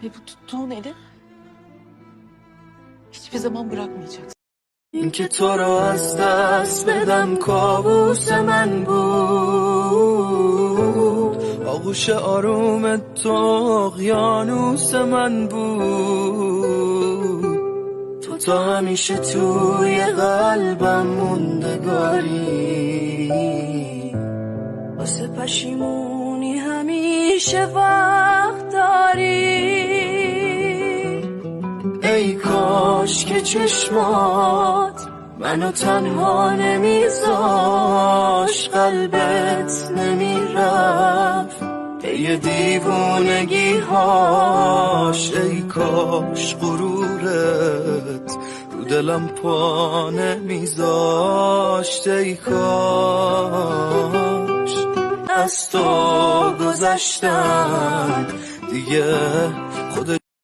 Ve bu tuttuğun eli hiçbir zaman bırakmayacaksın. اینکه تو رو از دست بدم کابوس من بود آغوش آروم تو اقیانوس من بود تو همیشه توی قلبم موندگاری واسه پشیمونی همیشه وقت داری ای کاش که چشمات منو تنها نمیذاش قلبت نمیرفت پی دیوونگی هاش ای کاش غرورت رو دلم پا نمیذاشت ای کاش از تو گذشتم دیگه خود